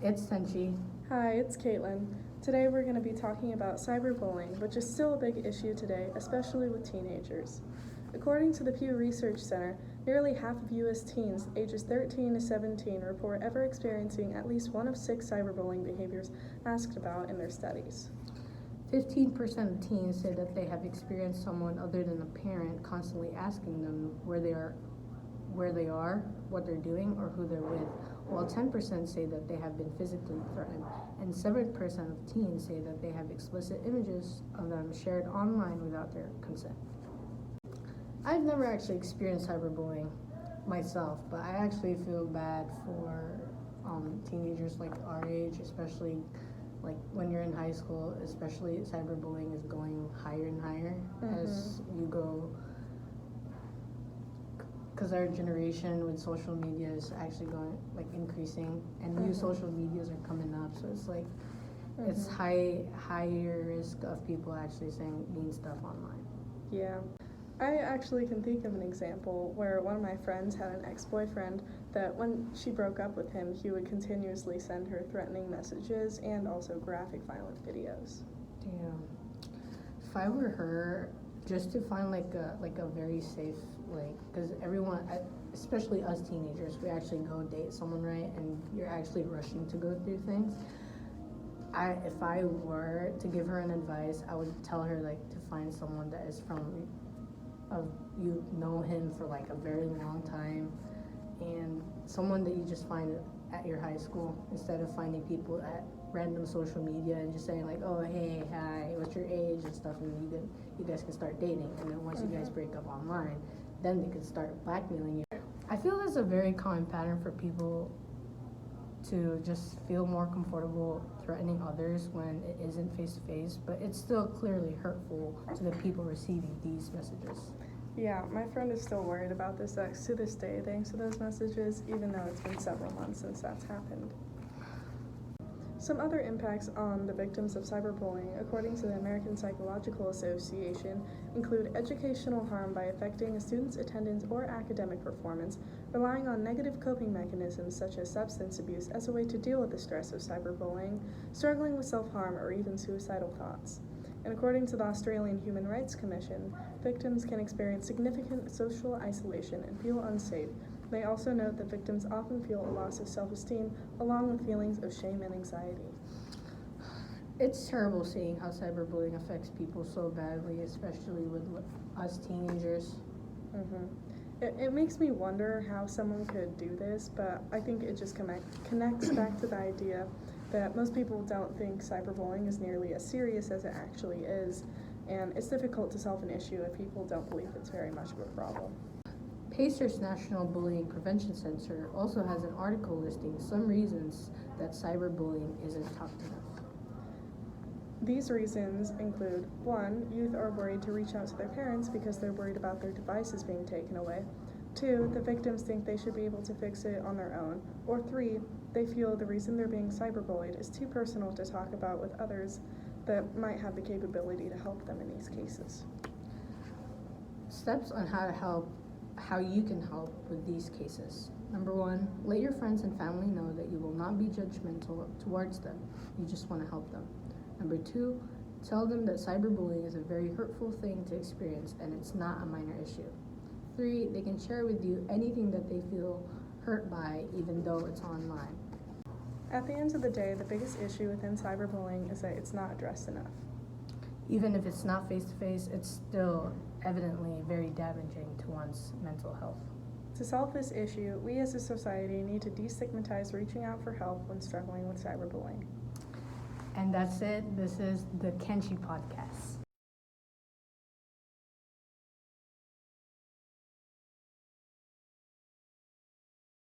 It's Tenshi. Hi, it's Kaitlyn. Today we're going to be talking about cyberbullying, which is still a big issue today, especially with teenagers. According to the Pew Research Center, nearly half of U.S. teens ages 13 to 17 report ever experiencing at least one of 6 cyberbullying behaviors asked about in their studies. 15% of teens say that they have experienced someone other than a parent constantly asking them where they are, what they're doing, or who they're with, while 10% say that they have been physically threatened, and 7% of teens say that they have explicit images of them shared online without their consent. I've never actually experienced cyberbullying myself, but I actually feel bad for teenagers like our age, especially like when you're in high school, especially cyberbullying is going higher and higher as you go, because our generation with social media is actually going increasing, and new social medias are coming up, so it's like it's higher risk of people actually saying mean stuff online. Yeah. I actually can think of an example where one of my friends had an ex-boyfriend that when she broke up with him, he would continuously send her threatening messages and also graphic violent videos. Damn. If I were her, just to find like a very safe, because everyone, especially us teenagers, we actually go date someone, right? And you're actually rushing to go through things. If I were to give her an advice, I would tell her to find someone that is you know him for a very long time, and someone that you just find at your high school, instead of finding people at random social media and just saying oh, hey, hi, what's your age and stuff, and you guys can start dating, and then once you guys break up online, then they can start blackmailing you. I feel that's a very common pattern for people to just feel more comfortable threatening others when it isn't face-to-face, but it's still clearly hurtful to the people receiving these messages. Yeah, my friend is still worried about this ex to this day thanks to those messages, even though it's been several months since that's happened. Some other impacts on the victims of cyberbullying, according to the American Psychological Association, include educational harm by affecting a student's attendance or academic performance, relying on negative coping mechanisms such as substance abuse as a way to deal with the stress of cyberbullying, struggling with self-harm, or even suicidal thoughts. And according to the Australian Human Rights Commission, victims can experience significant social isolation and feel unsafe. They also note that victims often feel a loss of self-esteem along with feelings of shame and anxiety. It's terrible seeing how cyberbullying affects people so badly, especially with us teenagers. It makes me wonder how someone could do this, but I think it just connects back to the idea that most people don't think cyberbullying is nearly as serious as it actually is, and it's difficult to solve an issue if people don't believe it's very much of a problem. Pacer's National Bullying Prevention Center also has an article listing some reasons that cyberbullying isn't talked enough. These reasons include 1. Youth are worried to reach out to their parents because they're worried about their devices being taken away. 2. The victims think they should be able to fix it on their own. Or 3. They feel the reason they're being cyberbullied is too personal to talk about with others that might have the capability to help them in these cases. Steps on how you can help with these cases. Number 1, let your friends and family know that you will not be judgmental towards them. You just want to help them. Number 2, tell them that cyberbullying is a very hurtful thing to experience and it's not a minor issue. 3, they can share with you anything that they feel hurt by, even though it's online. At the end of the day, the biggest issue within cyberbullying is that it's not addressed enough. Even if it's not face-to-face, it's still evidently very damaging to one's mental health. To solve this issue, we as a society need to destigmatize reaching out for help when struggling with cyberbullying. And that's it. This is the Tenshi podcast.